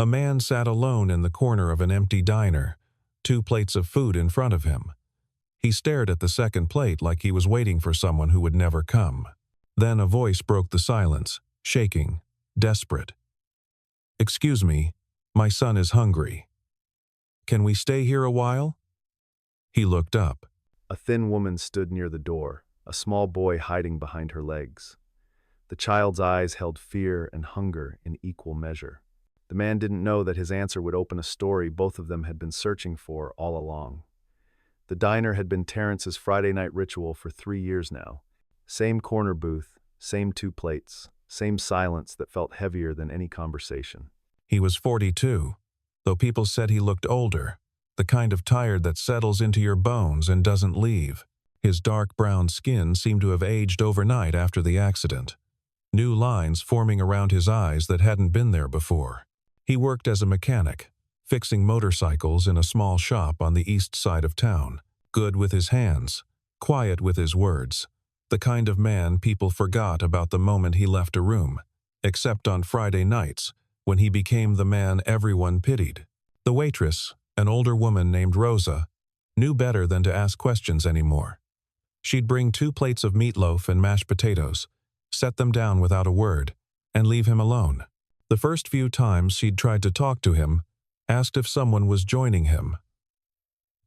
A man sat alone in the corner of an empty diner, two plates of food in front of him. He stared at the second plate like he was waiting for someone who would never come. Then a voice broke the silence, shaking, desperate. "Excuse me, my son is hungry. Can we stay here a while?" He looked up. A thin woman stood near the door, a small boy hiding behind her legs. The child's eyes held fear and hunger in equal measure. The man didn't know that his answer would open a story both of them had been searching for all along. The diner had been Terrence's Friday night ritual for 3 years now. Same corner booth, same two plates, same silence that felt heavier than any conversation. He was 42, though people said he looked older, the kind of tired that settles into your bones and doesn't leave. His dark brown skin seemed to have aged overnight after the accident, new lines forming around his eyes that hadn't been there before. He worked as a mechanic, fixing motorcycles in a small shop on the east side of town, good with his hands, quiet with his words, the kind of man people forgot about the moment he left a room, except on Friday nights, when he became the man everyone pitied. The waitress, an older woman named Rosa, knew better than to ask questions anymore. She'd bring 2 plates of meatloaf and mashed potatoes, set them down without a word, and leave him alone. The first few times she'd tried to talk to him, asked if someone was joining him.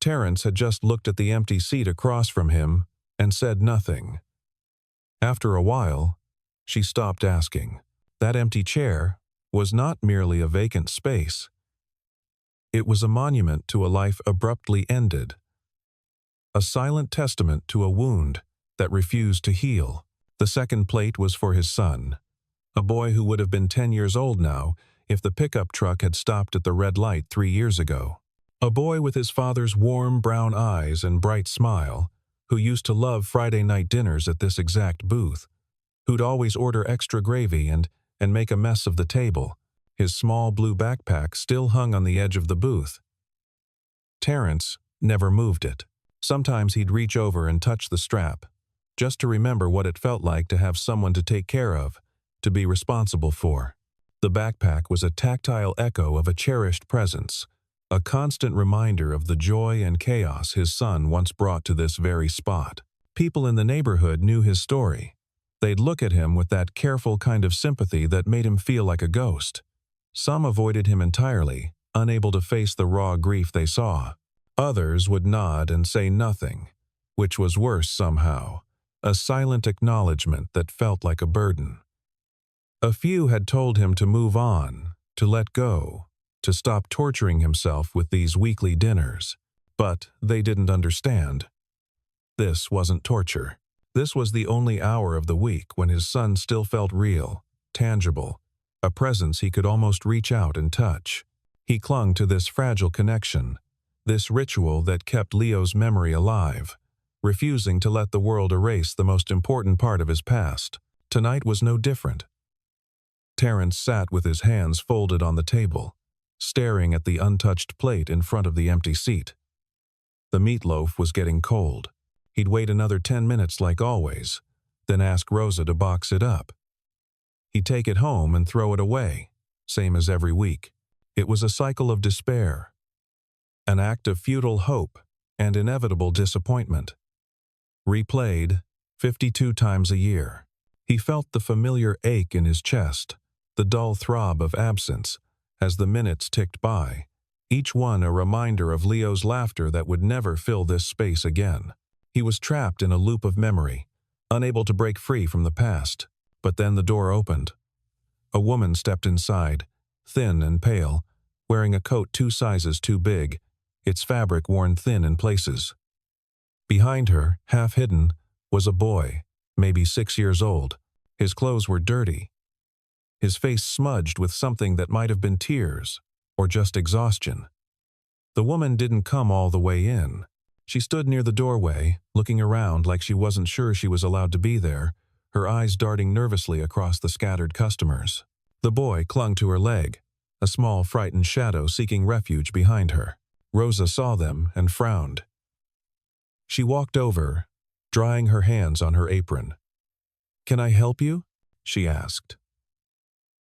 Terrence had just looked at the empty seat across from him and said nothing. After a while, she stopped asking. That empty chair was not merely a vacant space. It was a monument to a life abruptly ended, a silent testament to a wound that refused to heal. The second plate was for his son, a boy who would have been 10 years old now if the pickup truck had stopped at the red light 3 years ago. A boy with his father's warm brown eyes and bright smile, who used to love Friday night dinners at this exact booth, who'd always order extra gravy and make a mess of the table. His small blue backpack still hung on the edge of the booth. Terrence never moved it. Sometimes he'd reach over and touch the strap, just to remember what it felt like to have someone to take care of, to be responsible for. The backpack was a tactile echo of a cherished presence, a constant reminder of the joy and chaos his son once brought to this very spot. People in the neighborhood knew his story. They'd look at him with that careful kind of sympathy that made him feel like a ghost. Some avoided him entirely, unable to face the raw grief they saw. Others would nod and say nothing, which was worse somehow, a silent acknowledgement that felt like a burden. A few had told him to move on, to let go, to stop torturing himself with these weekly dinners. But they didn't understand. This wasn't torture. This was the only hour of the week when his son still felt real, tangible, a presence he could almost reach out and touch. He clung to this fragile connection, this ritual that kept Leo's memory alive, refusing to let the world erase the most important part of his past. Tonight was no different. Terrence sat with his hands folded on the table, staring at the untouched plate in front of the empty seat. The meatloaf was getting cold. He'd wait another 10 minutes like always, then ask Rosa to box it up. He'd take it home and throw it away, same as every week. It was a cycle of despair, an act of futile hope and inevitable disappointment. Replayed 52 times a year. He felt the familiar ache in his chest, the dull throb of absence, as the minutes ticked by, each one a reminder of Leo's laughter that would never fill this space again. He was trapped in a loop of memory, unable to break free from the past. But then the door opened. A woman stepped inside, thin and pale, wearing a coat 2 sizes too big, its fabric worn thin in places. Behind her, half hidden, was a boy, maybe 6 years old. His clothes were dirty, his face smudged with something that might have been tears or just exhaustion. The woman didn't come all the way in. She stood near the doorway, looking around like she wasn't sure she was allowed to be there, her eyes darting nervously across the scattered customers. The boy clung to her leg, a small frightened shadow seeking refuge behind her. Rosa saw them and frowned. She walked over, drying her hands on her apron. "Can I help you?" she asked.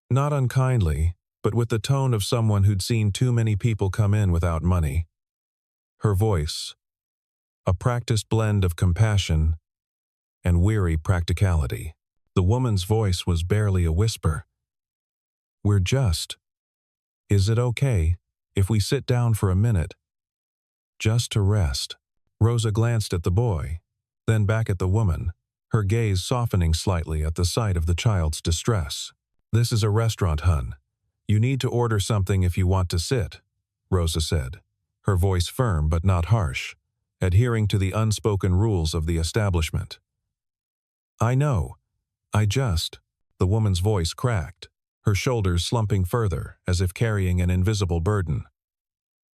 Not unkindly, but with the tone of someone who'd seen too many people come in without money. Her voice, a practiced blend of compassion and weary practicality. The woman's voice was barely a whisper. "We're just. Is it okay if we sit down for a minute? Just to rest?" Rosa glanced at the boy, then back at the woman, her gaze softening slightly at the sight of the child's distress. "This is a restaurant, hun. You need to order something if you want to sit," Rosa said, her voice firm but not harsh, adhering to the unspoken rules of the establishment. "I know. The woman's voice cracked, her shoulders slumping further as if carrying an invisible burden.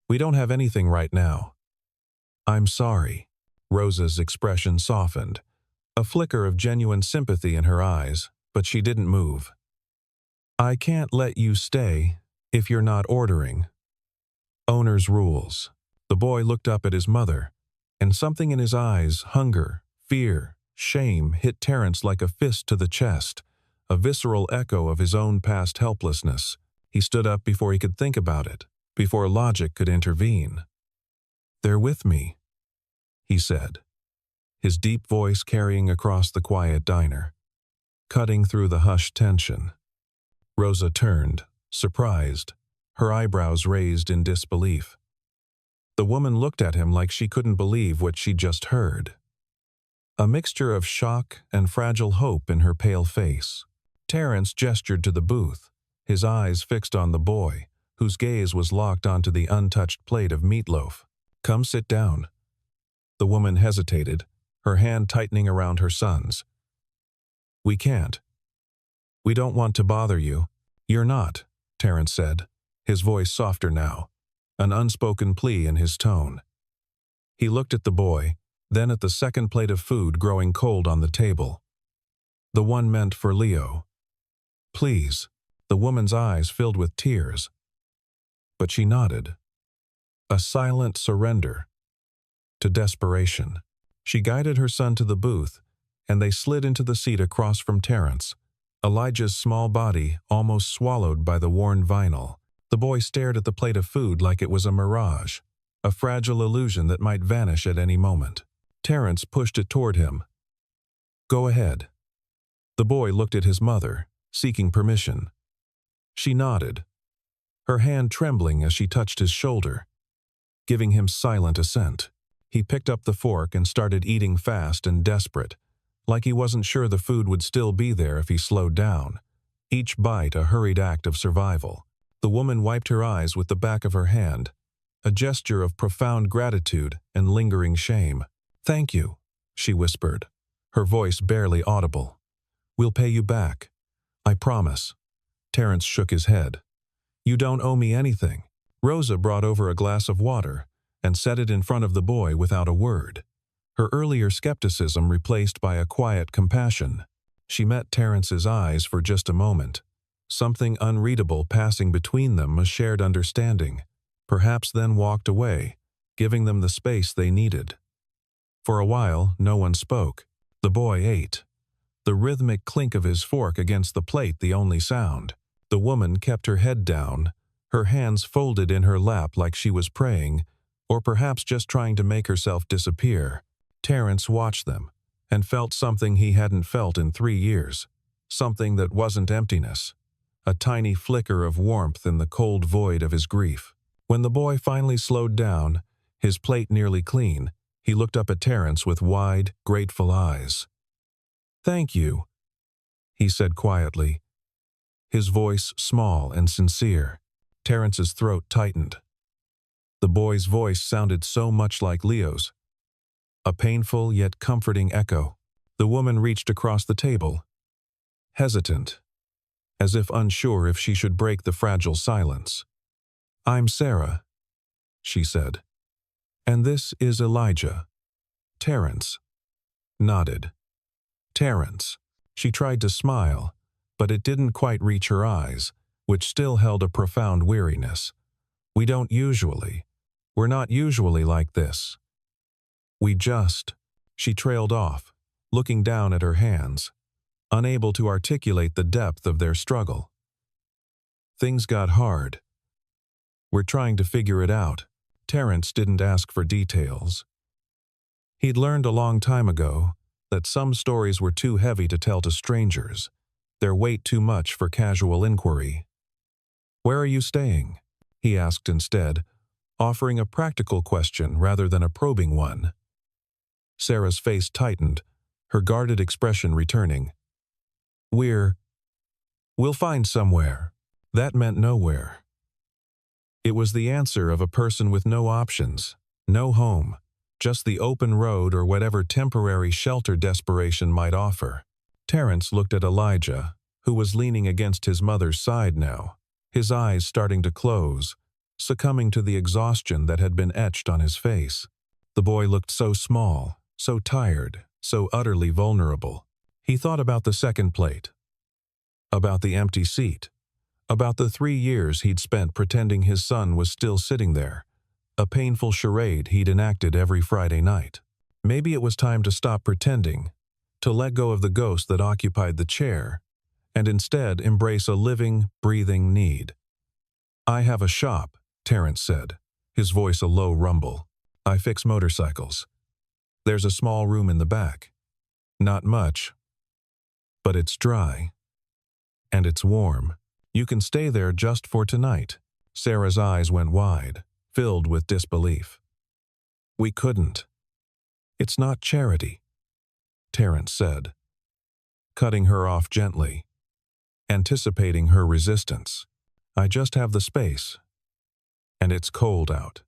"We don't have anything right now." "I'm sorry." Rosa's expression softened, a flicker of genuine sympathy in her eyes, but she didn't move. "I can't let you stay if you're not ordering. Owner's rules." The boy looked up at his mother, and something in his eyes, hunger, fear, shame, hit Terrence like a fist to the chest, a visceral echo of his own past helplessness. He stood up before he could think about it, before logic could intervene. "They're with me," he said, his deep voice carrying across the quiet diner, cutting through the hushed tension. Rosa turned, surprised, her eyebrows raised in disbelief. The woman looked at him like she couldn't believe what she'd just heard. A mixture of shock and fragile hope in her pale face. Terrence gestured to the booth, his eyes fixed on the boy, whose gaze was locked onto the untouched plate of meatloaf. "Come sit down." The woman hesitated, her hand tightening around her son's. "We can't. We don't want to bother you." "You're not," Terrence said, his voice softer now, an unspoken plea in his tone. He looked at the boy, then at the second plate of food growing cold on the table. The one meant for Leo. "Please." The woman's eyes filled with tears. But she nodded. A silent surrender to desperation. She guided her son to the booth, and they slid into the seat across from Terrence, Elijah's small body almost swallowed by the worn vinyl. The boy stared at the plate of food like it was a mirage, a fragile illusion that might vanish at any moment. Terrence pushed it toward him. "Go ahead." The boy looked at his mother, seeking permission. She nodded, her hand trembling as she touched his shoulder, giving him silent assent. He picked up the fork and started eating fast and desperate, like he wasn't sure the food would still be there if he slowed down, each bite a hurried act of survival. The woman wiped her eyes with the back of her hand, a gesture of profound gratitude and lingering shame. "Thank you," she whispered, her voice barely audible. "We'll pay you back. I promise." Terrence shook his head. "You don't owe me anything." Rosa brought over a glass of water and set it in front of the boy without a word, her earlier skepticism replaced by a quiet compassion. She met Terrence's eyes for just a moment, something unreadable passing between them, a shared understanding, perhaps then walked away, giving them the space they needed. For a while, no one spoke. The boy ate, the rhythmic clink of his fork against the plate the only sound. The woman kept her head down, her hands folded in her lap like she was praying, or perhaps just trying to make herself disappear. Terrence watched them, and felt something he hadn't felt in 3 years, something that wasn't emptiness, a tiny flicker of warmth in the cold void of his grief. When the boy finally slowed down, his plate nearly clean, he looked up at Terrence with wide, grateful eyes. "Thank you," he said quietly, his voice small and sincere. Terrence's throat tightened. The boy's voice sounded so much like Leo's, a painful yet comforting echo. The woman reached across the table, hesitant, as if unsure if she should break the fragile silence. "I'm Sarah," she said, "and this is Elijah." Terrence nodded. "Terrence." She tried to smile, but it didn't quite reach her eyes, which still held a profound weariness. We're not usually like this. She trailed off, looking down at her hands, unable to articulate the depth of their struggle. Things got hard. We're trying to figure it out. Terrence didn't ask for details. He'd learned a long time ago that some stories were too heavy to tell to strangers, their weight too much for casual inquiry. "Where are you staying?" he asked instead, offering a practical question rather than a probing one. Sarah's face tightened, her guarded expression returning. We'll find somewhere." That meant nowhere. It was the answer of a person with no options, no home, just the open road or whatever temporary shelter desperation might offer. Terrence looked at Elijah, who was leaning against his mother's side now, his eyes starting to close, succumbing to the exhaustion that had been etched on his face. The boy looked so small, so tired, so utterly vulnerable. He thought about the second plate, about the empty seat, about the 3 years he'd spent pretending his son was still sitting there, a painful charade he'd enacted every Friday night. Maybe it was time to stop pretending, to let go of the ghost that occupied the chair, and instead embrace a living, breathing need. "I have a shop," Terrence said, his voice a low rumble. "I fix motorcycles. There's a small room in the back. Not much, but it's dry. And it's warm. You can stay there just for tonight." Sarah's eyes went wide, filled with disbelief. "We couldn't. It's not charity," Terrence said, cutting her off gently, anticipating her resistance. "I just have the space. And it's cold out."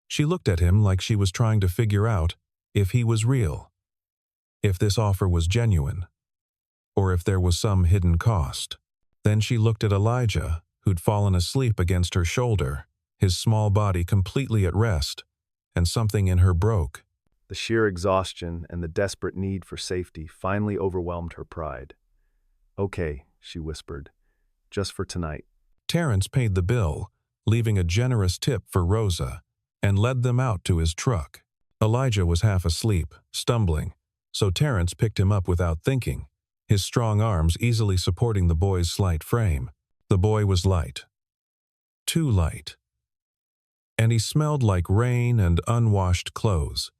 She looked at him like she was trying to figure out if he was real, if this offer was genuine, or if there was some hidden cost. Then she looked at Elijah, who'd fallen asleep against her shoulder, his small body completely at rest, and something in her broke. The sheer exhaustion and the desperate need for safety finally overwhelmed her pride. "Okay," she whispered, "just for tonight." Terrence paid the bill, leaving a generous tip for Rosa, and led them out to his truck. Elijah was half asleep, stumbling, so Terrence picked him up without thinking, his strong arms easily supporting the boy's slight frame. The boy was light. Too light. And he smelled like rain and unwashed clothes.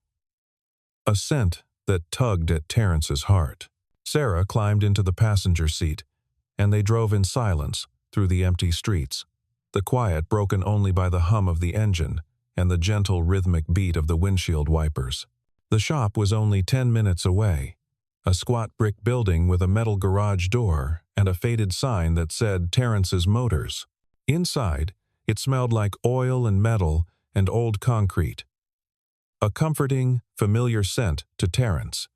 A scent that tugged at Terrence's heart. Sarah climbed into the passenger seat, and they drove in silence through the empty streets, the quiet broken only by the hum of the engine and the gentle rhythmic beat of the windshield wipers. The shop was only 10 minutes away, a squat brick building with a metal garage door and a faded sign that said Terrence's Motors. Inside, it smelled like oil and metal and old concrete. A comforting, familiar scent to Terrence,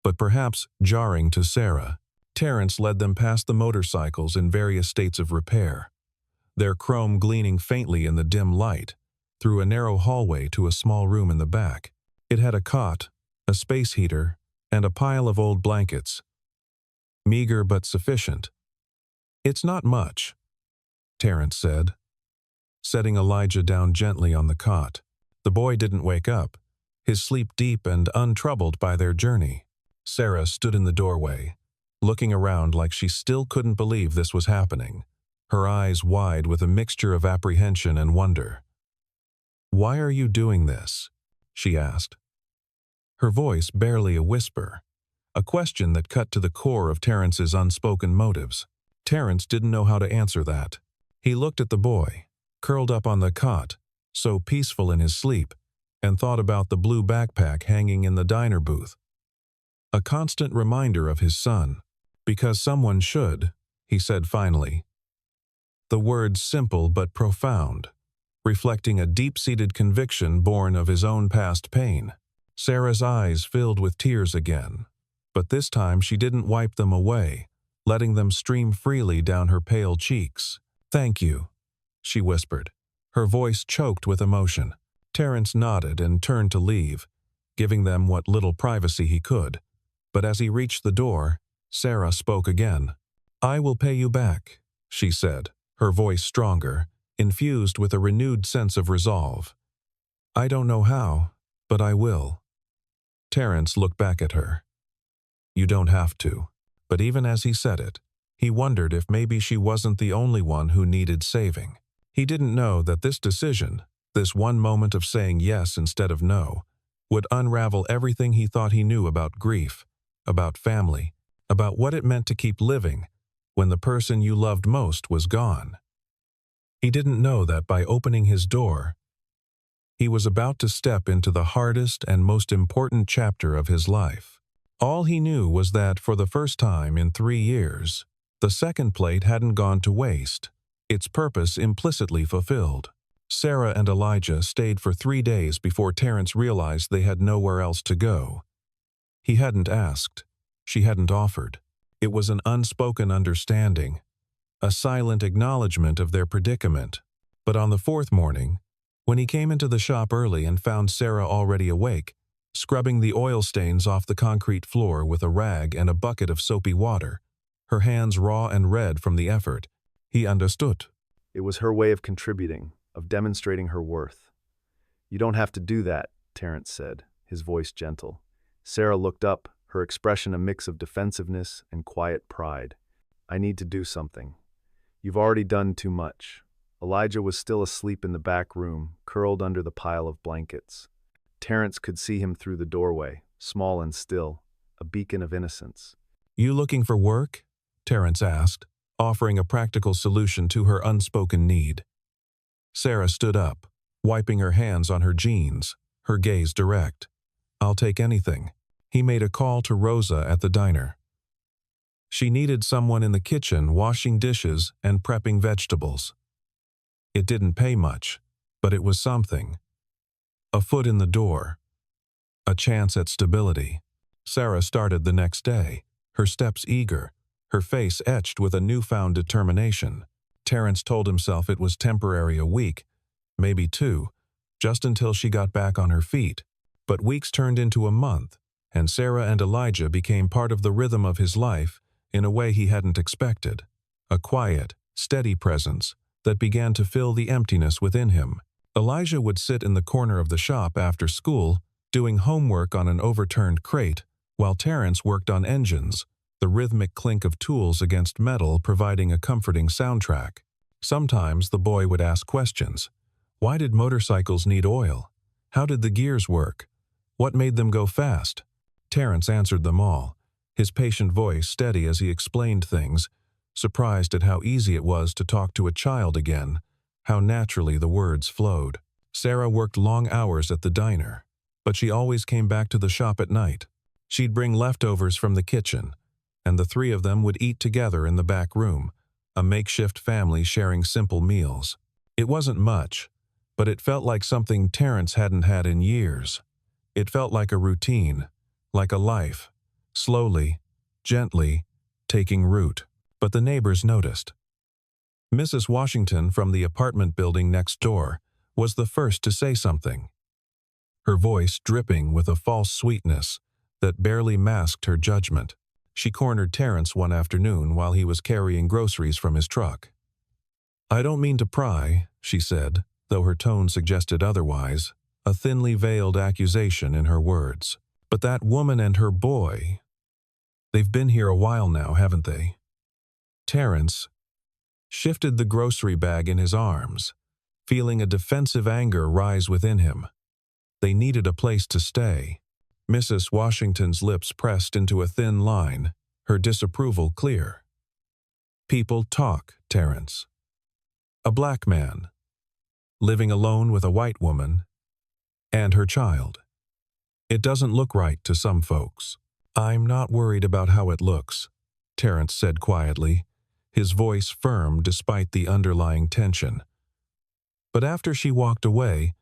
but perhaps jarring to Sarah. Terrence led them past the motorcycles in various states of repair, their chrome gleaming faintly in the dim light, through a narrow hallway to a small room in the back. It had a cot, a space heater, and a pile of old blankets. Meager but sufficient. "It's not much," Terrence said, setting Elijah down gently on the cot. The boy didn't wake up, his sleep deep and untroubled by their journey. Sarah stood in the doorway, looking around like she still couldn't believe this was happening, her eyes wide with a mixture of apprehension and wonder. "Why are you doing this?" she asked. Her voice barely a whisper, a question that cut to the core of Terrence's unspoken motives. Terrence didn't know how to answer that. He looked at the boy, curled up on the cot, so peaceful in his sleep, and thought about the blue backpack hanging in the diner booth. A constant reminder of his son. "Because someone should," he said finally. The words simple but profound, reflecting a deep-seated conviction born of his own past pain. Sarah's eyes filled with tears again, but this time she didn't wipe them away, letting them stream freely down her pale cheeks. "Thank you," she whispered, her voice choked with emotion. Terrence nodded and turned to leave, giving them what little privacy he could. But as he reached the door, Sarah spoke again. "I will pay you back," she said, her voice stronger, infused with a renewed sense of resolve. "I don't know how, but I will." Terrence looked back at her. "You don't have to." But even as he said it, He wondered if maybe she wasn't the only one who needed saving. He didn't know that this decision, this one moment of saying yes instead of no, would unravel everything he thought he knew about grief, about family, about what it meant to keep living when the person you loved most was gone. He didn't know that by opening his door, he was about to step into the hardest and most important chapter of his life. All he knew was that for the first time in 3 years, the second plate hadn't gone to waste, its purpose implicitly fulfilled. Sarah and Elijah stayed for 3 days before Terrence realized they had nowhere else to go. He hadn't asked. She hadn't offered. It was an unspoken understanding, a silent acknowledgement of their predicament. But on the 4th morning, when he came into the shop early and found Sarah already awake, scrubbing the oil stains off the concrete floor with a rag and a bucket of soapy water, her hands raw and red from the effort, he understood. It was her way of contributing, of demonstrating her worth. "You don't have to do that," Terrence said, his voice gentle. Sarah looked up, her expression a mix of defensiveness and quiet pride. "I need to do something. You've already done too much." Elijah was still asleep in the back room, curled under the pile of blankets. Terrence could see him through the doorway, small and still, a beacon of innocence. "You looking for work?" Terrence asked, offering a practical solution to her unspoken need. Sarah stood up, wiping her hands on her jeans, her gaze direct. "I'll take anything." He made a call to Rosa at the diner. She needed someone in the kitchen washing dishes and prepping vegetables. It didn't pay much, but it was something. A foot in the door. A chance at stability. Sarah started the next day, her steps eager, her face etched with a newfound determination. Terrence told himself it was temporary, a week, maybe 2, just until she got back on her feet. But weeks turned into a month, and Sarah and Elijah became part of the rhythm of his life in a way he hadn't expected. A quiet, steady presence that began to fill the emptiness within him. Elijah would sit in the corner of the shop after school, doing homework on an overturned crate, while Terrence worked on engines, the rhythmic clink of tools against metal providing a comforting soundtrack. Sometimes the boy would ask questions. Why did motorcycles need oil? How did the gears work? What made them go fast? Terrence answered them all, his patient voice steady as he explained things, surprised at how easy it was to talk to a child again, how naturally the words flowed. Sarah worked long hours at the diner, but she always came back to the shop at night. She'd bring leftovers from the kitchen, and the 3 of them would eat together in the back room, a makeshift family sharing simple meals. It wasn't much, but it felt like something Terrence hadn't had in years. It felt like a routine, like a life, slowly, gently, taking root. But the neighbors noticed. Mrs. Washington from the apartment building next door was the first to say something, her voice dripping with a false sweetness that barely masked her judgment. She cornered Terrence one afternoon while he was carrying groceries from his truck. "I don't mean to pry," she said, though her tone suggested otherwise, a thinly veiled accusation in her words. "But that woman and her boy, they've been here a while now, haven't they?" Terrence shifted the grocery bag in his arms, feeling a defensive anger rise within him. They needed a place to stay. Mrs. Washington's lips pressed into a thin line, her disapproval clear. "People talk, Terrence. A black man, living alone with a white woman, and her child. It doesn't look right to some folks." "I'm not worried about how it looks," Terrence said quietly, his voice firm despite the underlying tension. But after she walked away,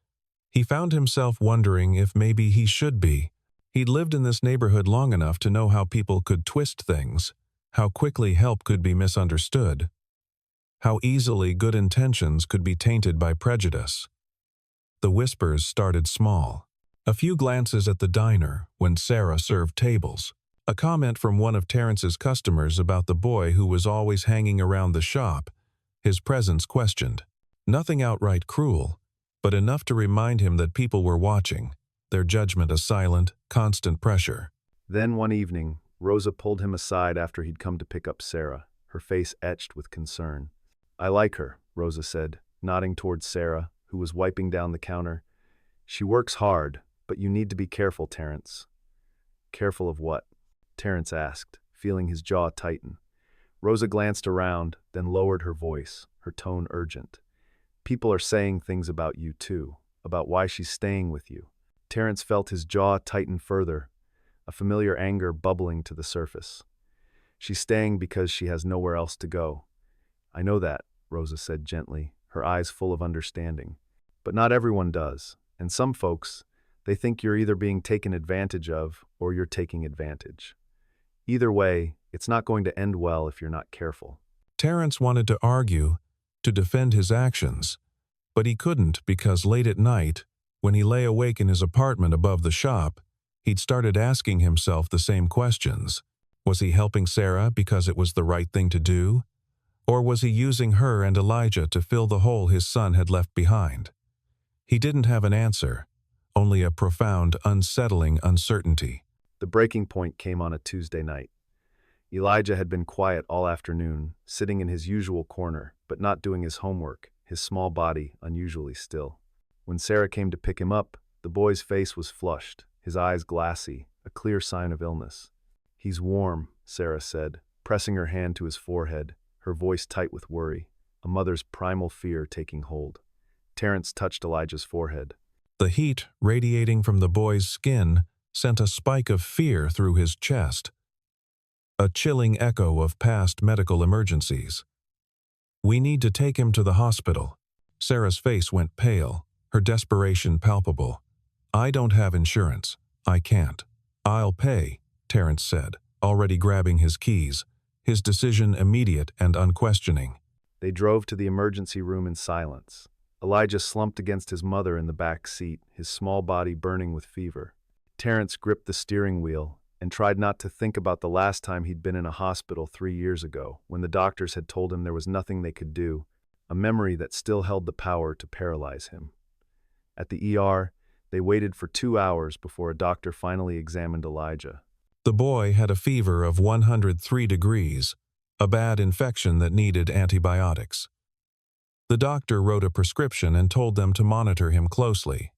he found himself wondering if maybe he should be. He'd lived in this neighborhood long enough to know how people could twist things, how quickly help could be misunderstood, how easily good intentions could be tainted by prejudice. The whispers started small. A few glances at the diner when Sarah served tables. A comment from one of Terrence's customers about the boy who was always hanging around the shop, his presence questioned. Nothing outright cruel, but enough to remind him that people were watching, their judgment a silent, constant pressure. Then one evening, Rosa pulled him aside after he'd come to pick up Sarah. her face etched with concern. "I like her," Rosa said, nodding towards Sarah, who was wiping down the counter. "She works hard, but you need to be careful, Terrence." "Careful of what?" Terrence asked, feeling his jaw tighten. Rosa glanced around, then lowered her voice, her tone urgent. "People are saying things about you too, about why she's staying with you." Terrence felt his jaw tighten further, a familiar anger bubbling to the surface. "She's staying because she has nowhere else to go." "I know that," Rosa said gently, her eyes full of understanding. "But not everyone does, and some folks, they think you're either being taken advantage of or you're taking advantage. Either way, it's not going to end well if you're not careful." Terrence wanted to argue, to defend his actions, but he couldn't because late at night, when he lay awake in his apartment above the shop, he'd started asking himself the same questions. Was he helping Sarah because it was the right thing to do? Or was he using her and Elijah to fill the hole his son had left behind? He didn't have an answer, only a profound, unsettling uncertainty. The breaking point came on a Tuesday night. Elijah had been quiet all afternoon, sitting in his usual corner, but not doing his homework, his small body unusually still. When Sarah came to pick him up, the boy's face was flushed, his eyes glassy, a clear sign of illness. "He's warm," Sarah said, pressing her hand to his forehead, her voice tight with worry, a mother's primal fear taking hold. Terrence touched Elijah's forehead. The heat radiating from the boy's skin sent a spike of fear through his chest, a chilling echo of past medical emergencies. "We need to take him to the hospital." Sarah's face went pale, her desperation palpable. "I don't have insurance. I can't." "I'll pay," Terrence said, already grabbing his keys, his decision immediate and unquestioning. They drove to the emergency room in silence. Elijah slumped against his mother in the back seat, his small body burning with fever. Terrence gripped the steering wheel and tried not to think about the last time he'd been in a hospital 3 years ago, when the doctors had told him there was nothing they could do, a memory that still held the power to paralyze him. At the ER, they waited for 2 hours before a doctor finally examined Elijah. The boy had a fever of 103 degrees, a bad infection that needed antibiotics. The doctor wrote a prescription and told them to monitor him closely.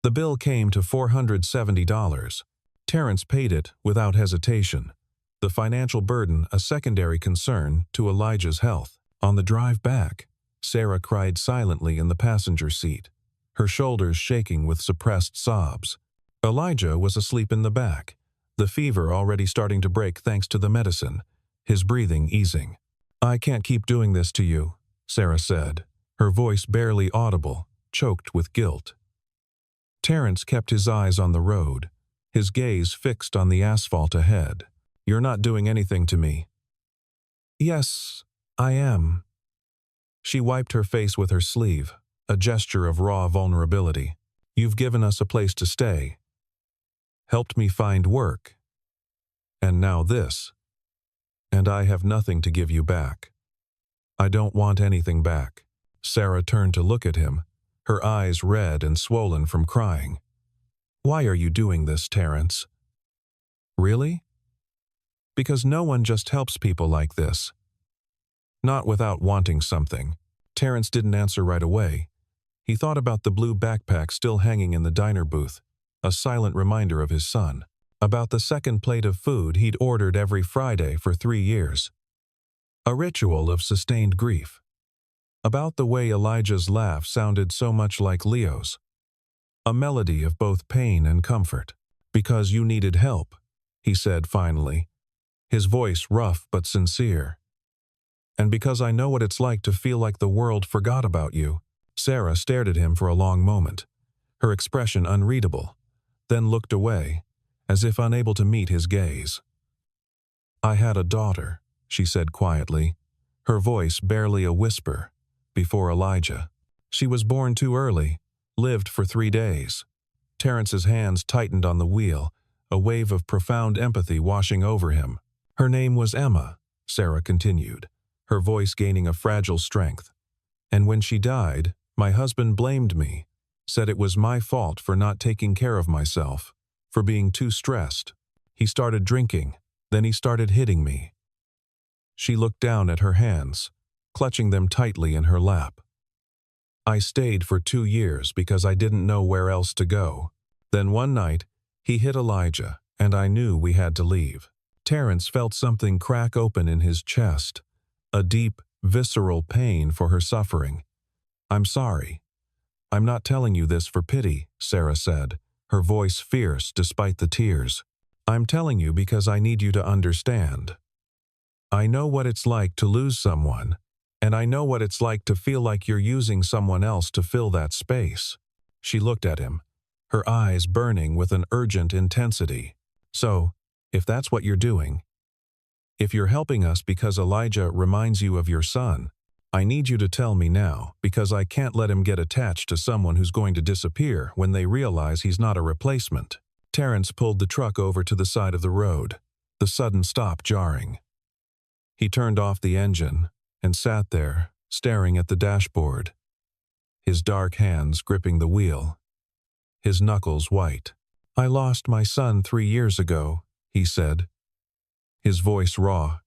The bill came to $470. Terrence paid it without hesitation, the financial burden a secondary concern to Elijah's health. On the drive back, Sarah cried silently in the passenger seat, her shoulders shaking with suppressed sobs. Elijah was asleep in the back, the fever already starting to break thanks to the medicine, his breathing easing. "I can't keep doing this to you," Sarah said, her voice barely audible, choked with guilt. Terrence kept his eyes on the road, his gaze fixed on the asphalt ahead. "You're not doing anything to me." "Yes, I am." She wiped her face with her sleeve, a gesture of raw vulnerability. "You've given us a place to stay, helped me find work, and now this. And I have nothing to give you back. I don't want anything back." Sarah turned to look at him, her eyes red and swollen from crying. "Why are you doing this, Terrence?" "Really?" "Because no one just helps people like this. Not without wanting something." Terrence didn't answer right away. He thought about the blue backpack still hanging in the diner booth, a silent reminder of his son. About the second plate of food he'd ordered every Friday for 3 years. A ritual of sustained grief. About the way Elijah's laugh sounded so much like Leo's. A melody of both pain and comfort. "Because you needed help," he said finally, his voice rough but sincere. "And because I know what it's like to feel like the world forgot about you." Sarah stared at him for a long moment, her expression unreadable, then looked away, as if unable to meet his gaze. "I had a daughter," she said quietly, her voice barely a whisper, before Elijah. "She was born too early, lived for 3 days." Terrence's hands tightened on the wheel, a wave of profound empathy washing over him. "Her name was Emma," Sarah continued, her voice gaining a fragile strength. "And when she died, my husband blamed me, said it was my fault for not taking care of myself, for being too stressed. He started drinking, then he started hitting me. She looked down at her hands, clutching them tightly in her lap. I stayed for 2 years because I didn't know where else to go. Then one night, he hit Elijah, and I knew we had to leave. Terrence felt something crack open in his chest, a deep, visceral pain for her suffering. I'm sorry. I'm not telling you this for pity, Sarah said, her voice fierce despite the tears. I'm telling you because I need you to understand. I know what it's like to lose someone, and I know what it's like to feel like you're using someone else to fill that space. She looked at him, her eyes burning with an urgent intensity. So, if that's what you're doing, if you're helping us because Elijah reminds you of your son, I need you to tell me now, because I can't let him get attached to someone who's going to disappear when they realize he's not a replacement. Terrence pulled the truck over to the side of the road, the sudden stop jarring. He turned off the engine and sat there, staring at the dashboard, his dark hands gripping the wheel, his knuckles white. I lost my son 3 years ago, he said, his voice raw,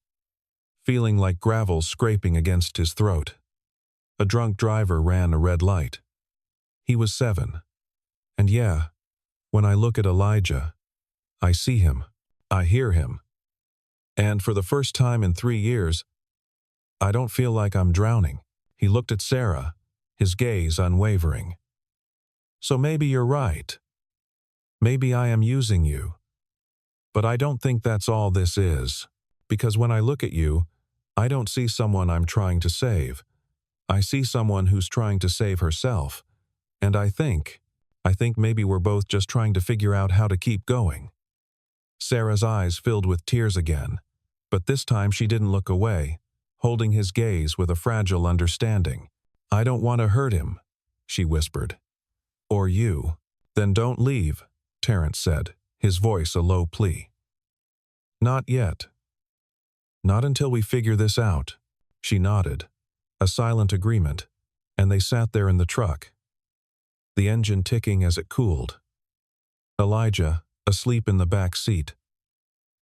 feeling like gravel scraping against his throat. A drunk driver ran a red light. He was 7. And yeah, when I look at Elijah, I see him, I hear him. And for the first time in 3 years, I don't feel like I'm drowning. He looked at Sarah, his gaze unwavering. So maybe you're right. Maybe I am using you. But I don't think that's all this is. Because when I look at you, I don't see someone I'm trying to save. I see someone who's trying to save herself. And I think maybe we're both just trying to figure out how to keep going. Sarah's eyes filled with tears again, but this time she didn't look away, holding his gaze with a fragile understanding. I don't want to hurt him, she whispered. Or you. Then don't leave, Terrence said, his voice a low plea. Not yet. Not until we figure this out. She nodded, a silent agreement, and they sat there in the truck, the engine ticking as it cooled. Elijah, asleep in the back seat.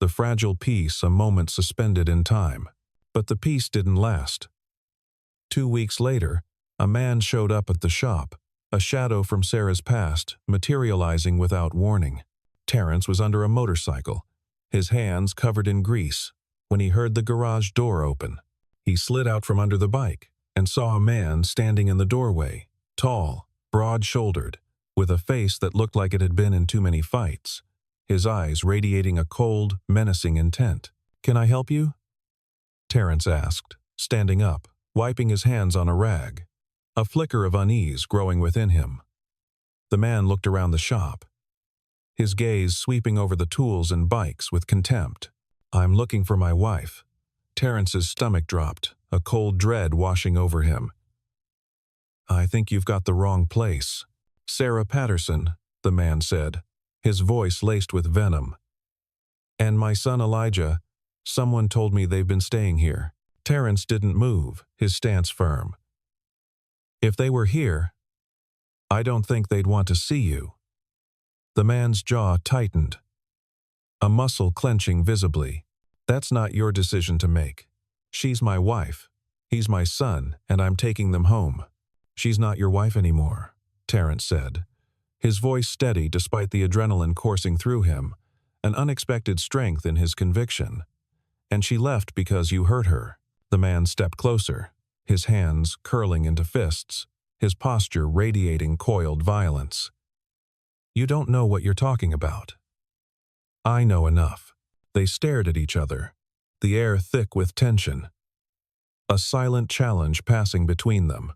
The fragile peace a moment suspended in time. But the peace didn't last. 2 weeks later, a man showed up at the shop, a shadow from Sarah's past, materializing without warning. Terrence was under a motorcycle, his hands covered in grease, when he heard the garage door open. He slid out from under the bike and saw a man standing in the doorway, tall, broad-shouldered, with a face that looked like it had been in too many fights, his eyes radiating a cold, menacing intent. Can I help you? Terrence asked, standing up, wiping his hands on a rag, a flicker of unease growing within him. The man looked around the shop, his gaze sweeping over the tools and bikes with contempt. I'm looking for my wife. Terrence's stomach dropped, a cold dread washing over him. I think you've got the wrong place. Sarah Patterson, the man said, his voice laced with venom. And my son Elijah, someone told me they've been staying here. Terrence didn't move, his stance firm. If they were here, I don't think they'd want to see you. The man's jaw tightened, a muscle clenching visibly. That's not your decision to make. She's my wife. He's my son, and I'm taking them home. She's not your wife anymore, Terrence said, his voice steady despite the adrenaline coursing through him, an unexpected strength in his conviction. And she left because you hurt her. The man stepped closer, his hands curling into fists, his posture radiating coiled violence. You don't know what you're talking about. I know enough. They stared at each other, the air thick with tension, a silent challenge passing between them.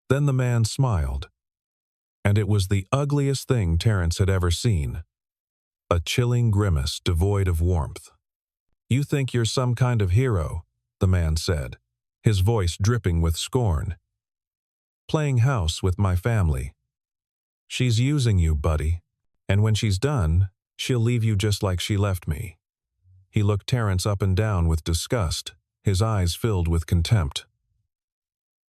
Then the man smiled, and it was the ugliest thing Terrence had ever seen, a chilling grimace devoid of warmth. You think you're some kind of hero, the man said, his voice dripping with scorn. Playing house with my family. She's using you, buddy, and when she's done, she'll leave you just like she left me. He looked Terrence up and down with disgust, his eyes filled with contempt.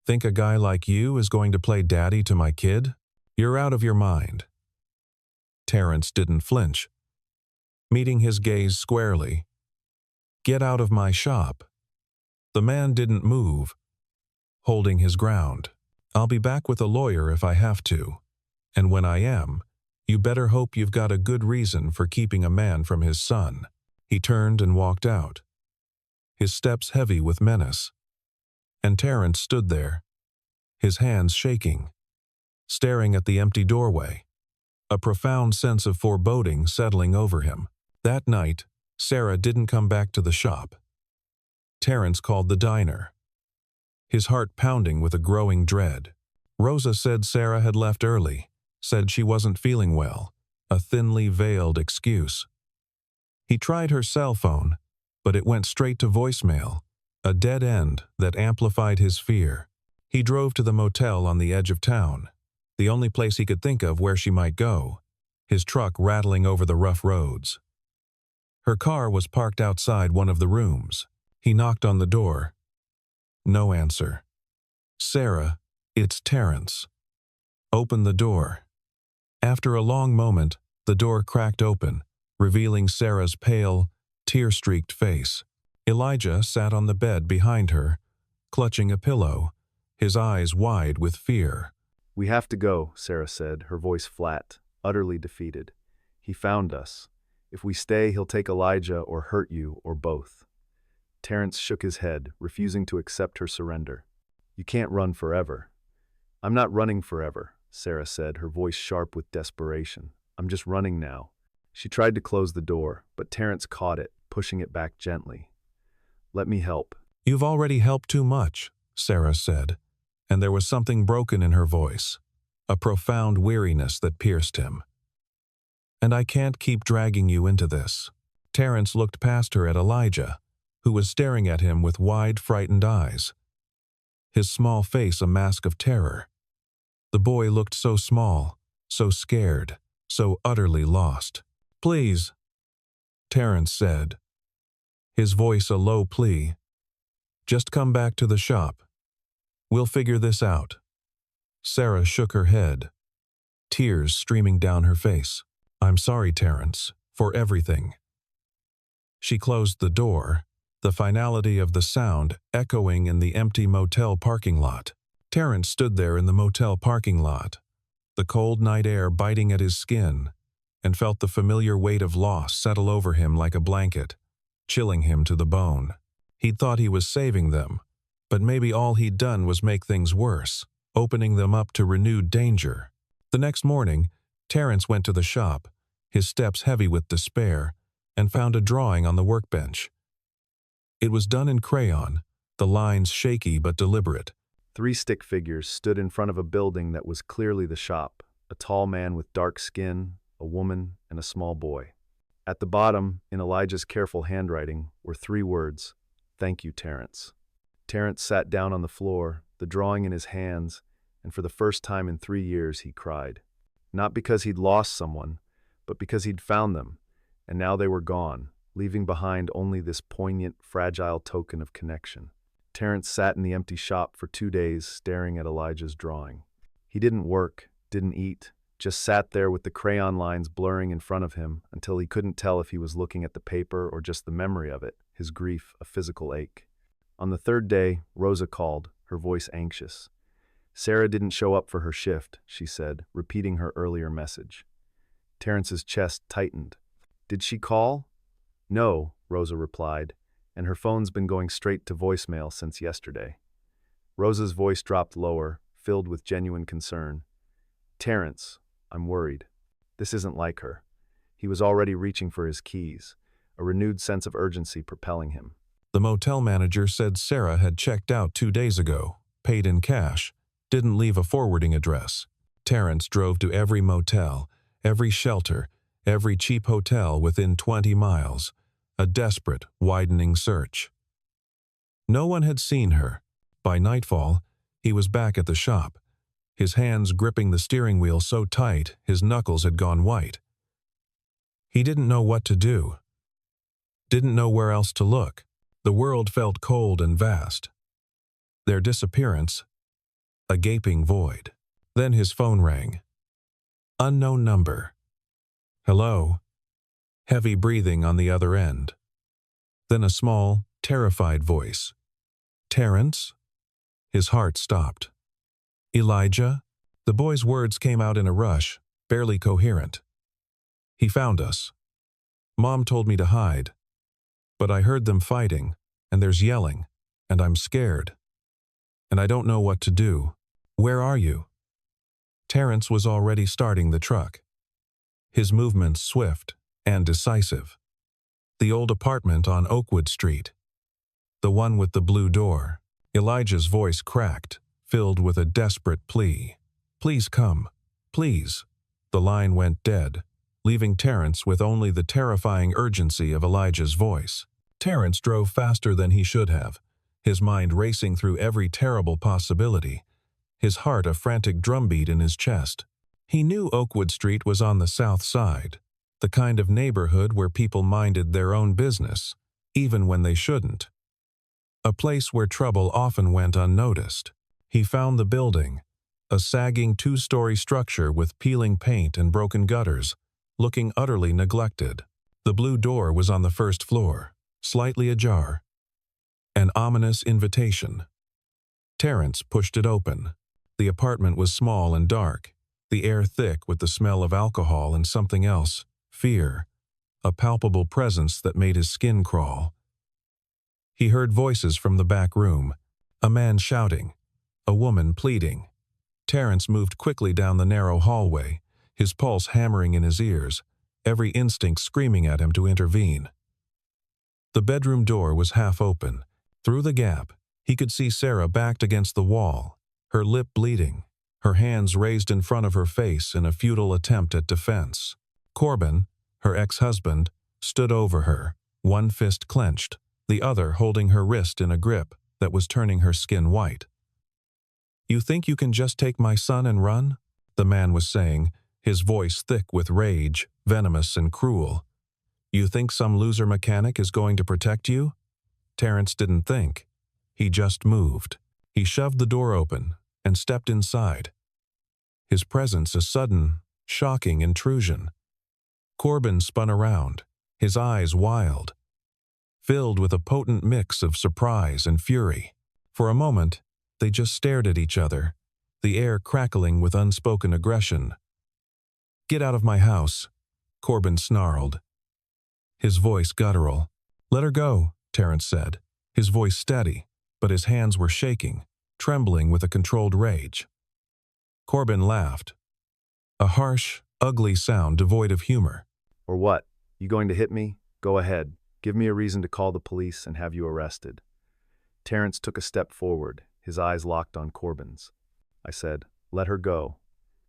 Think a guy like you is going to play daddy to my kid? You're out of your mind. Terrence didn't flinch, meeting his gaze squarely. Get out of my shop. The man didn't move, holding his ground. "I'll be back with a lawyer if I have to. And when I am, you better hope you've got a good reason for keeping a man from his son." He turned and walked out, his steps heavy with menace. And Terrence stood there, his hands shaking, staring at the empty doorway, a profound sense of foreboding settling over him. That night, Sarah didn't come back to the shop. Terrence called the diner, his heart pounding with a growing dread. Rosa said Sarah had left early, said she wasn't feeling well, a thinly veiled excuse. He tried her cell phone, but it went straight to voicemail, a dead end that amplified his fear. He drove to the motel on the edge of town, the only place he could think of where she might go, his truck rattling over the rough roads. Her car was parked outside one of the rooms. He knocked on the door. No answer. "Sarah, it's Terrence." "Open the door." After a long moment, the door cracked open, revealing Sarah's pale, tear-streaked face. Elijah sat on the bed behind her, clutching a pillow, his eyes wide with fear. "We have to go," Sarah said, her voice flat, utterly defeated. "He found us. If we stay, he'll take Elijah or hurt you, or both." Terrence shook his head, refusing to accept her surrender. "You can't run forever." "I'm not running forever," Sarah said, her voice sharp with desperation. "I'm just running now." She tried to close the door, but Terrence caught it, pushing it back gently. "Let me help." "You've already helped too much," Sarah said, and there was something broken in her voice, a profound weariness that pierced him. "And I can't keep dragging you into this." Terrence looked past her at Elijah, who was staring at him with wide, frightened eyes, his small face a mask of terror. The boy looked so small, so scared, so utterly lost. "Please," Terrence said, his voice a low plea. "Just come back to the shop. We'll figure this out." Sarah shook her head, tears streaming down her face. "I'm sorry, Terrence, for everything." She closed the door, the finality of the sound echoing in the empty motel parking lot. Terrence stood there in the motel parking lot, the cold night air biting at his skin, and felt the familiar weight of loss settle over him like a blanket, chilling him to the bone. He'd thought he was saving them, but maybe all he'd done was make things worse, opening them up to renewed danger. The next morning, Terrence went to the shop, his steps heavy with despair, and found a drawing on the workbench. It was done in crayon, the lines shaky but deliberate. 3 stick figures stood in front of a building that was clearly the shop, a tall man with dark skin, a woman, and a small boy. At the bottom, in Elijah's careful handwriting, were 3 words: "Thank you, Terrence." Terrence sat down on the floor, the drawing in his hands, and for the first time in 3 years he cried. Not because he'd lost someone, but because he'd found them, and now they were gone, leaving behind only this poignant, fragile token of connection. Terrence sat in the empty shop for 2 days, staring at Elijah's drawing. He didn't work, didn't eat, just sat there with the crayon lines blurring in front of him until he couldn't tell if he was looking at the paper or just the memory of it, his grief a physical ache. On the 3rd day, Rosa called, her voice anxious. Sarah didn't show up for her shift, she said, repeating her earlier message. Terrence's chest tightened. "Did she call?" "No," Rosa replied, and her phone's been going straight to voicemail since yesterday. Rosa's voice dropped lower, filled with genuine concern. "Terrence, I'm worried. This isn't like her." He was already reaching for his keys, a renewed sense of urgency propelling him. The motel manager said Sarah had checked out 2 days ago, paid in cash, didn't leave a forwarding address. Terrence drove to every motel, every shelter, every cheap hotel within 20 miles, a desperate, widening search. No one had seen her. By nightfall, he was back at the shop, his hands gripping the steering wheel so tight his knuckles had gone white. He didn't know what to do, didn't know where else to look. The world felt cold and vast. Their disappearance, a gaping void. Then his phone rang. Unknown number. "Hello?" Heavy breathing on the other end. Then a small, terrified voice. Terrence? His heart stopped. Elijah? The boy's words came out in a rush, barely coherent. He found us. Mom told me to hide. But I heard them fighting, and there's yelling, and I'm scared. And I don't know what to do. Where are you? Terrence was already starting the truck. His movements swift and decisive. The old apartment on Oakwood Street. The one with the blue door. Elijah's voice cracked, filled with a desperate plea. Please come. Please. The line went dead, leaving Terrence with only the terrifying urgency of Elijah's voice. Terrence drove faster than he should have, his mind racing through every terrible possibility, his heart a frantic drumbeat in his chest. He knew Oakwood Street was on the south side, the kind of neighborhood where people minded their own business, even when they shouldn't. A place where trouble often went unnoticed. He found the building, a sagging two-story structure with peeling paint and broken gutters, looking utterly neglected. The blue door was on the first floor, slightly ajar. An ominous invitation. Terrence pushed it open. The apartment was small and dark, the air thick with the smell of alcohol and something else, fear, a palpable presence that made his skin crawl. He heard voices from the back room, a man shouting, a woman pleading. Terrence moved quickly down the narrow hallway, his pulse hammering in his ears, every instinct screaming at him to intervene. The bedroom door was half open. Through the gap, he could see Sarah backed against the wall, her lip bleeding, her hands raised in front of her face in a futile attempt at defense. Corbin, her ex-husband, stood over her, one fist clenched, the other holding her wrist in a grip that was turning her skin white. "You think you can just take my son and run?" the man was saying, his voice thick with rage, venomous and cruel. "You think some loser mechanic is going to protect you?" Terrence didn't think. He just moved. He shoved the door open and stepped inside. His presence a sudden, shocking intrusion. Corbin spun around, his eyes wild, filled with a potent mix of surprise and fury. For a moment, they just stared at each other, the air crackling with unspoken aggression. "Get out of my house," Corbin snarled, his voice guttural. "Let her go," Terrence said, his voice steady, but his hands were shaking, trembling with a controlled rage. Corbin laughed, a harsh, ugly sound devoid of humor. Or what? You going to hit me? Go ahead. Give me a reason to call the police and have you arrested. Terrence took a step forward, his eyes locked on Corbin's. I said, "Let her go."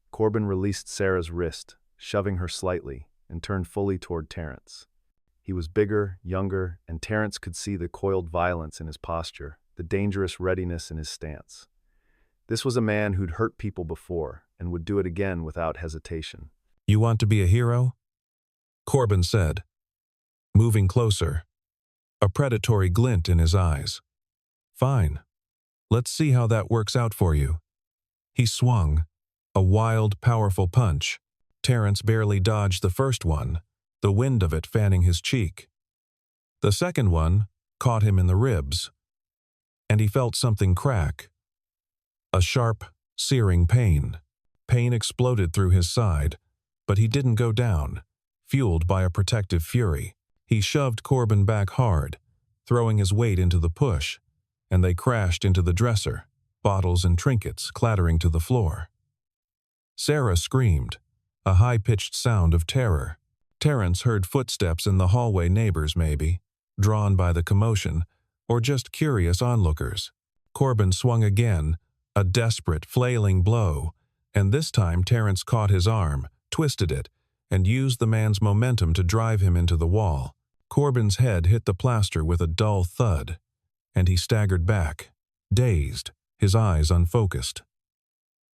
Corbin released Sarah's wrist, shoving her slightly, and turned fully toward Terrence. He was bigger, younger, and Terrence could see the coiled violence in his posture, the dangerous readiness in his stance. This was a man who'd hurt people before and would do it again without hesitation. "You want to be a hero?" Corbin said, moving closer, a predatory glint in his eyes. "Fine. Let's see how that works out for you." He swung, a wild, powerful punch. Terrence barely dodged the first one, the wind of it fanning his cheek. The second one caught him in the ribs, and he felt something crack. A sharp, searing pain. Pain exploded through his side, but he didn't go down, fueled by a protective fury. He shoved Corbin back hard, throwing his weight into the push, and they crashed into the dresser, bottles and trinkets clattering to the floor. Sarah screamed, a high-pitched sound of terror. Terrence heard footsteps in the hallway, neighbors maybe, drawn by the commotion, or just curious onlookers. Corbin swung again, a desperate, flailing blow, and this time Terrence caught his arm, twisted it, and used the man's momentum to drive him into the wall. Corbin's head hit the plaster with a dull thud, and he staggered back, dazed, his eyes unfocused.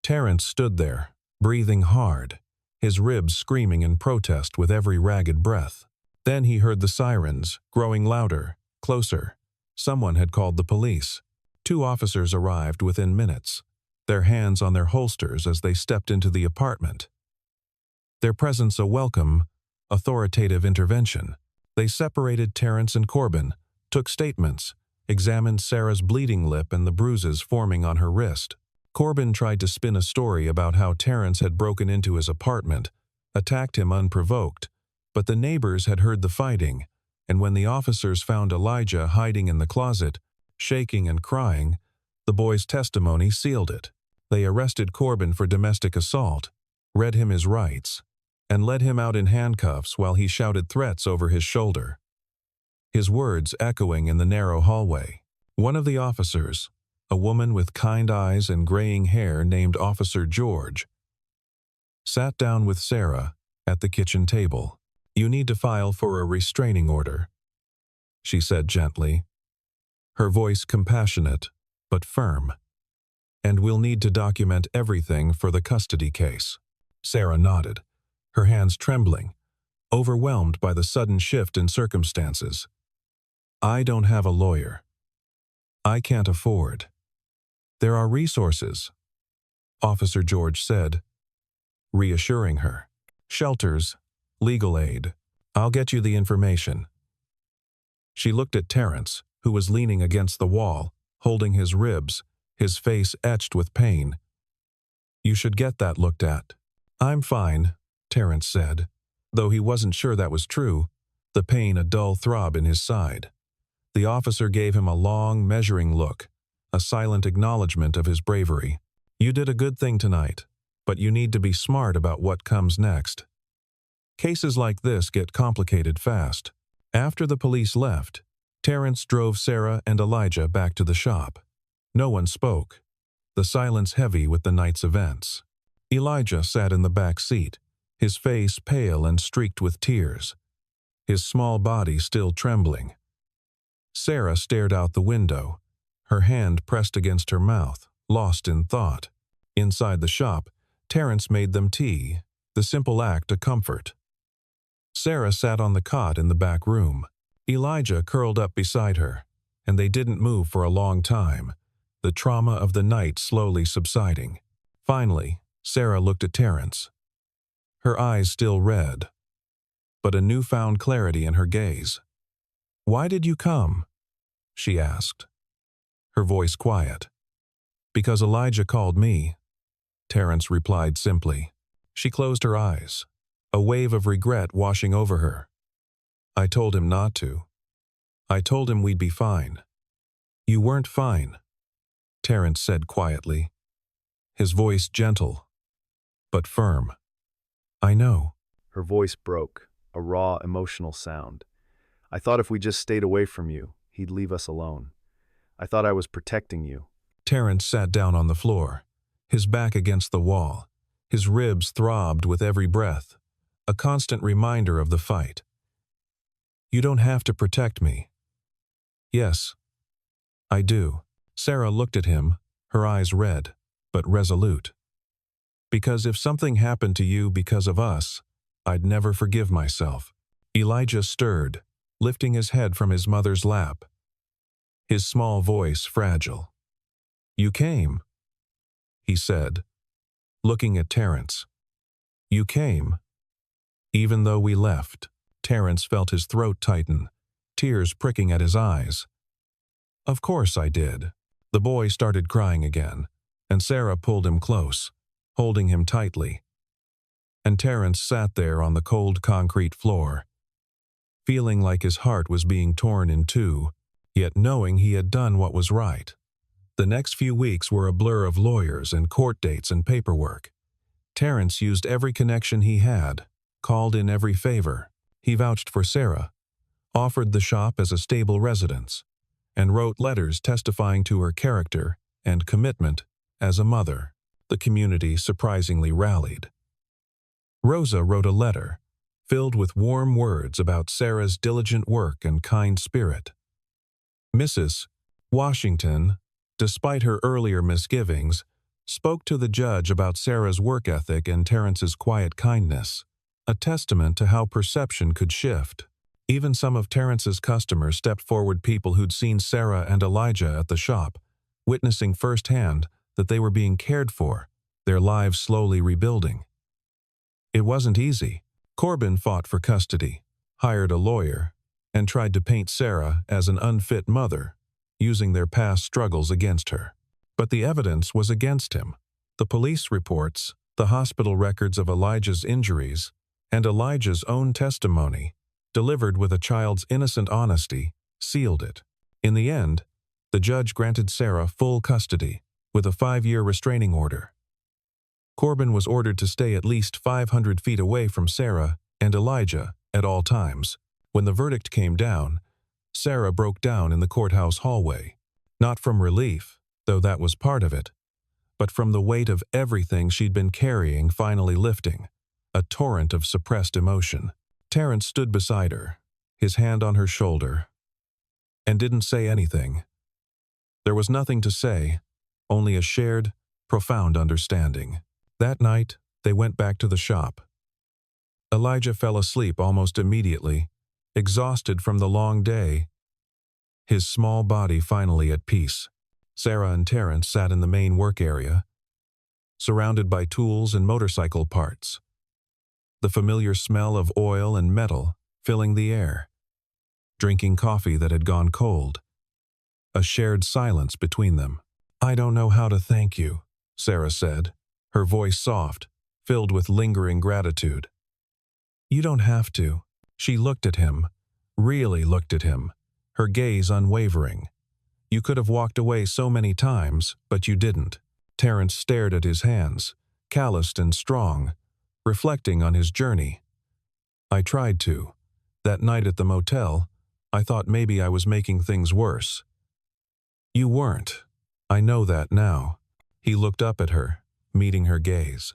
Terrence stood there, breathing hard, his ribs screaming in protest with every ragged breath. Then he heard the sirens, growing louder, closer. Someone had called the police. 2 officers arrived within minutes, their hands on their holsters as they stepped into the apartment. Their presence a welcome, authoritative intervention. They separated Terrence and Corbin, took statements, examined Sarah's bleeding lip and the bruises forming on her wrist. Corbin tried to spin a story about how Terrence had broken into his apartment, attacked him unprovoked, but the neighbors had heard the fighting, and when the officers found Elijah hiding in the closet, shaking and crying, the boy's testimony sealed it. They arrested Corbin for domestic assault, read him his rights, and led him out in handcuffs while he shouted threats over his shoulder, his words echoing in the narrow hallway. One of the officers, a woman with kind eyes and graying hair named Officer George, sat down with Sarah at the kitchen table. "You need to file for a restraining order," she said gently, her voice compassionate but firm. "And we'll need to document everything for the custody case." Sarah nodded, her hands trembling, overwhelmed by the sudden shift in circumstances. "I don't have a lawyer. I can't afford." "There are resources," Officer George said, reassuring her. "Shelters, legal aid. I'll get you the information." She looked at Terrence, who was leaning against the wall, holding his ribs, his face etched with pain. "You should get that looked at." "I'm fine," Terrence said, though he wasn't sure that was true, the pain a dull throb in his side. The officer gave him a long, measuring look, a silent acknowledgement of his bravery. "You did a good thing tonight, but you need to be smart about what comes next. Cases like this get complicated fast." After the police left, Terrence drove Sarah and Elijah back to the shop. No one spoke, the silence heavy with the night's events. Elijah sat in the back seat, his face pale and streaked with tears, his small body still trembling. Sarah stared out the window, her hand pressed against her mouth, lost in thought. Inside the shop, Terrence made them tea, the simple act a comfort. Sarah sat on the cot in the back room. Elijah curled up beside her, and they didn't move for a long time, the trauma of the night slowly subsiding. Finally, Sarah looked at Terrence, her eyes still red, but a newfound clarity in her gaze. "Why did you come?" she asked, her voice quiet. "Because Elijah called me," Terrence replied simply. She closed her eyes, a wave of regret washing over her. "I told him not to. I told him we'd be fine." "You weren't fine," Terrence said quietly, his voice gentle, but firm. "I know." Her voice broke, a raw, emotional sound. "I thought if we just stayed away from you, he'd leave us alone. I thought I was protecting you." Terrence sat down on the floor, his back against the wall. His ribs throbbed with every breath, a constant reminder of the fight. "You don't have to protect me." "Yes, I do." Sarah looked at him, her eyes red, but resolute. "Because if something happened to you because of us, I'd never forgive myself." Elijah stirred, lifting his head from his mother's lap, his small voice fragile. "You came," he said, looking at Terrence. "You came, even though we left." Terrence felt his throat tighten, tears pricking at his eyes. "Of course I did." The boy started crying again, and Sarah pulled him close, holding him tightly. And Terrence sat there on the cold concrete floor, feeling like his heart was being torn in two, yet knowing he had done what was right. The next few weeks were a blur of lawyers and court dates and paperwork. Terrence used every connection he had, called in every favor. He vouched for Sarah, offered the shop as a stable residence, and wrote letters testifying to her character and commitment as a mother. The community surprisingly rallied. Rosa wrote a letter, filled with warm words about Sarah's diligent work and kind spirit. Mrs. Washington, despite her earlier misgivings, spoke to the judge about Sarah's work ethic and Terrence's quiet kindness, a testament to how perception could shift. Even some of Terrence's customers stepped forward, people who'd seen Sarah and Elijah at the shop, witnessing firsthand that they were being cared for, their lives slowly rebuilding. It wasn't easy. Corbin fought for custody, hired a lawyer, and tried to paint Sarah as an unfit mother, using their past struggles against her. But the evidence was against him. The police reports, the hospital records of Elijah's injuries, and Elijah's own testimony, delivered with a child's innocent honesty, sealed it. In the end, the judge granted Sarah full custody, with a 5-year restraining order. Corbin was ordered to stay at least 500 feet away from Sarah and Elijah at all times. When the verdict came down, Sarah broke down in the courthouse hallway, not from relief, though that was part of it, but from the weight of everything she'd been carrying finally lifting, a torrent of suppressed emotion. Terrence stood beside her, his hand on her shoulder, and didn't say anything. There was nothing to say, only a shared, profound understanding. That night, they went back to the shop. Elijah fell asleep almost immediately, exhausted from the long day, his small body finally at peace. Sarah and Terrence sat in the main work area, surrounded by tools and motorcycle parts, the familiar smell of oil and metal filling the air, drinking coffee that had gone cold, a shared silence between them. "I don't know how to thank you," Sarah said, her voice soft, filled with lingering gratitude. "You don't have to." She looked at him, really looked at him, her gaze unwavering. "You could have walked away so many times, but you didn't." Terrence stared at his hands, calloused and strong, reflecting on his journey. "I tried to. That night at the motel, I thought maybe I was making things worse." "You weren't. I know that now." He looked up at her, meeting her gaze.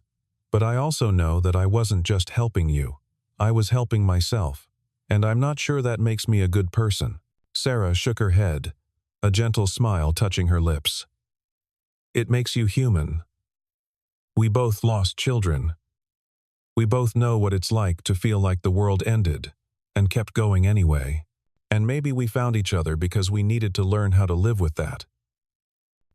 "But I also know that I wasn't just helping you. I was helping myself, and I'm not sure that makes me a good person." Sarah shook her head, a gentle smile touching her lips. "It makes you human. We both lost children. We both know what it's like to feel like the world ended, and kept going anyway. And maybe we found each other because we needed to learn how to live with that."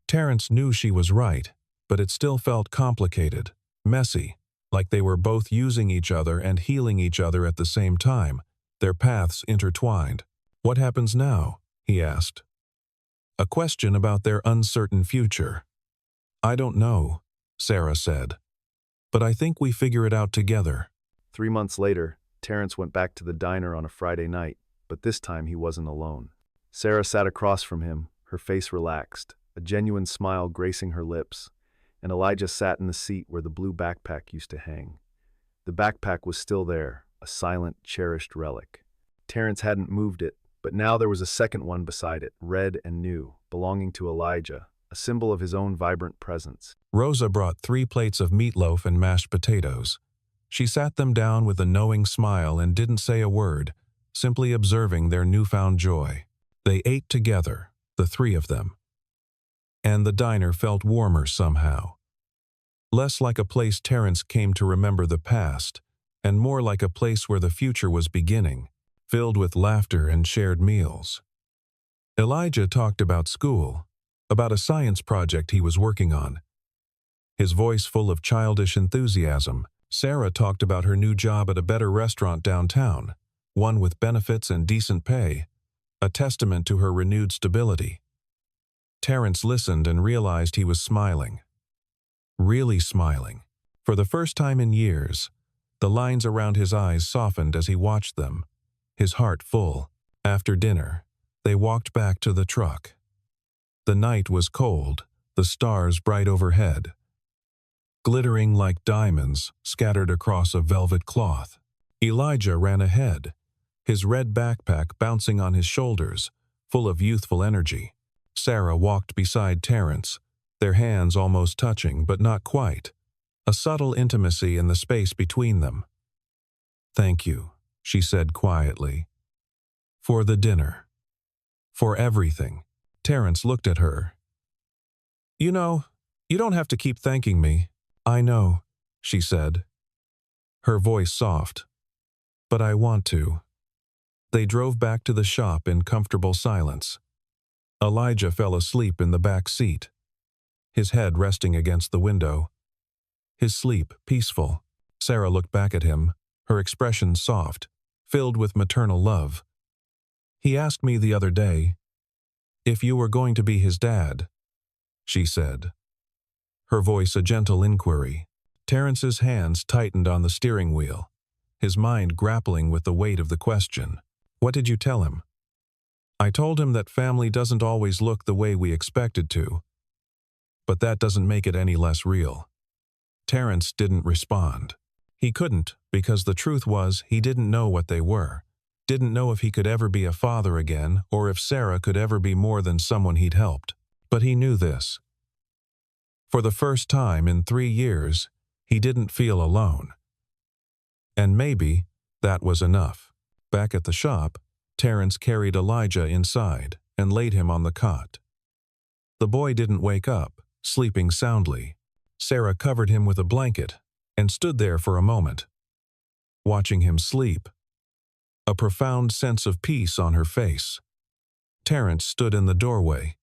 Terrence knew she was right, but it still felt complicated, messy, like they were both using each other and healing each other at the same time, their paths intertwined. "What happens now?" he asked. A question about their uncertain future. "I don't know," Sarah said. "But I think we figure it out together." 3 months later, Terrence went back to the diner on a Friday night, but this time he wasn't alone. Sarah sat across from him, her face relaxed, a genuine smile gracing her lips, and Elijah sat in the seat where the blue backpack used to hang. The backpack was still there, a silent, cherished relic. Terrence hadn't moved it, but now there was a second one beside it, red and new, belonging to Elijah, a symbol of his own vibrant presence. Rosa brought 3 plates of meatloaf and mashed potatoes. She sat them down with a knowing smile and didn't say a word, simply observing their newfound joy. They ate together, the 3 of them. And the diner felt warmer somehow. Less like a place Terrence came to remember the past, and more like a place where the future was beginning, filled with laughter and shared meals. Elijah talked about school, about a science project he was working on, his voice full of childish enthusiasm. Sarah talked about her new job at a better restaurant downtown, one with benefits and decent pay, a testament to her renewed stability. Terrence listened and realized he was smiling. Really smiling. For the first time in years, the lines around his eyes softened as he watched them, his heart full. After dinner, they walked back to the truck. The night was cold, the stars bright overhead, glittering like diamonds scattered across a velvet cloth. Elijah ran ahead, his red backpack bouncing on his shoulders, full of youthful energy. Sarah walked beside Terrence, their hands almost touching but not quite, a subtle intimacy in the space between them. "Thank you," she said quietly. "For the dinner. For everything." Terrence looked at her. "You know, you don't have to keep thanking me." "I know," she said, her voice soft. "But I want to." They drove back to the shop in comfortable silence. Elijah fell asleep in the back seat, his head resting against the window, his sleep peaceful. Sarah looked back at him, her expression soft, filled with maternal love. "He asked me the other day, If you were going to be his dad, she said, her voice a gentle inquiry. Terrence's hands tightened on the steering wheel, his mind grappling with the weight of the question. What did you tell him? I told him that family doesn't always look the way we expect it to, but that doesn't make it any less real. Terrence didn't respond. He couldn't, because the truth was he didn't know what they were, didn't know if he could ever be a father again or if Sarah could ever be more than someone he'd helped. But he knew this. For the first time in 3 years, he didn't feel alone. And maybe that was enough. Back at the shop, Terrence carried Elijah inside and laid him on the cot. The boy didn't wake up, sleeping soundly. Sarah covered him with a blanket and stood there for a moment, watching him sleep, a profound sense of peace on her face. Terrence stood in the doorway,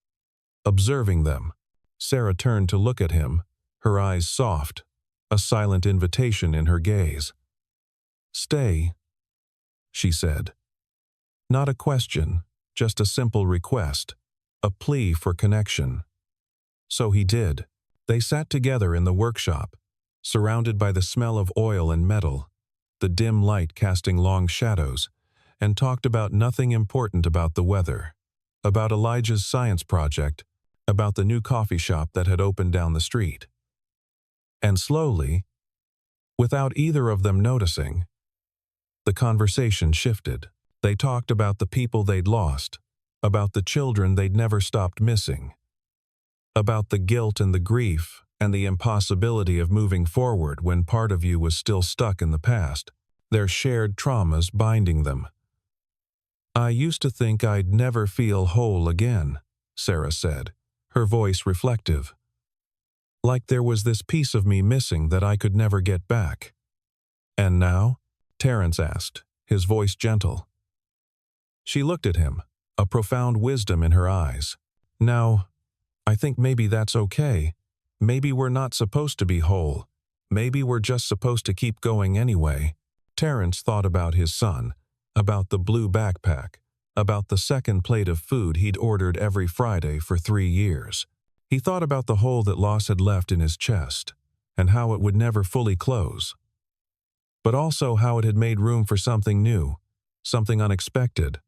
observing them. Sarah turned to look at him, her eyes soft, a silent invitation in her gaze. Stay, she said. Not a question, just a simple request, a plea for connection. So he did. They sat together in the workshop, surrounded by the smell of oil and metal, the dim light casting long shadows, and talked about nothing important about the weather, about Elijah's science project, about the new coffee shop that had opened down the street. And slowly, without either of them noticing, the conversation shifted. They talked about the people they'd lost, about the children they'd never stopped missing, about the guilt and the grief and the impossibility of moving forward when part of you was still stuck in the past, their shared traumas binding them. I used to think I'd never feel whole again, Sarah said, her voice reflective. Like there was this piece of me missing that I could never get back. And now? Terrence asked, his voice gentle. She looked at him, a profound wisdom in her eyes. Now, I think maybe that's okay. Maybe we're not supposed to be whole. Maybe we're just supposed to keep going anyway. Terrence thought about his son, about the blue backpack, about the second plate of food he'd ordered every Friday for 3 years. He thought about the hole that loss had left in his chest, and how it would never fully close. But also how it had made room for something new, something unexpected,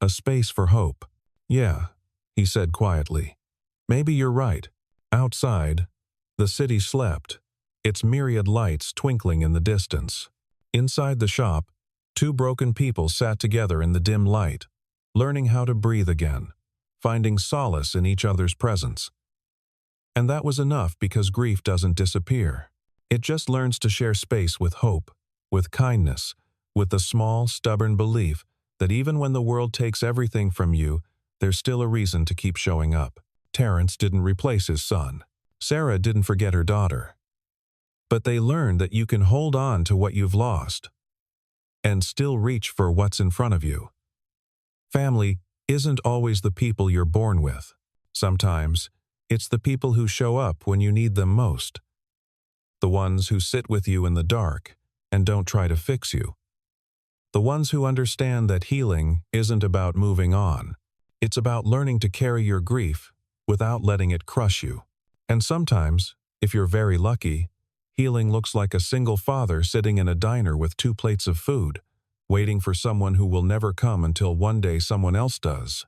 a space for hope. Yeah, he said quietly. Maybe you're right. Outside, the city slept, its myriad lights twinkling in the distance. Inside the shop, 2 broken people sat together in the dim light, learning how to breathe again, finding solace in each other's presence. And that was enough because grief doesn't disappear. It just learns to share space with hope, with kindness, with the small, stubborn belief that even when the world takes everything from you, there's still a reason to keep showing up. Terrence didn't replace his son. Sarah didn't forget her daughter. But they learned that you can hold on to what you've lost and still reach for what's in front of you. Family isn't always the people you're born with. Sometimes, it's the people who show up when you need them most. The ones who sit with you in the dark and don't try to fix you. The ones who understand that healing isn't about moving on. It's about learning to carry your grief without letting it crush you. And sometimes, if you're very lucky, healing looks like a single father sitting in a diner with 2 plates of food, waiting for someone who will never come until one day someone else does.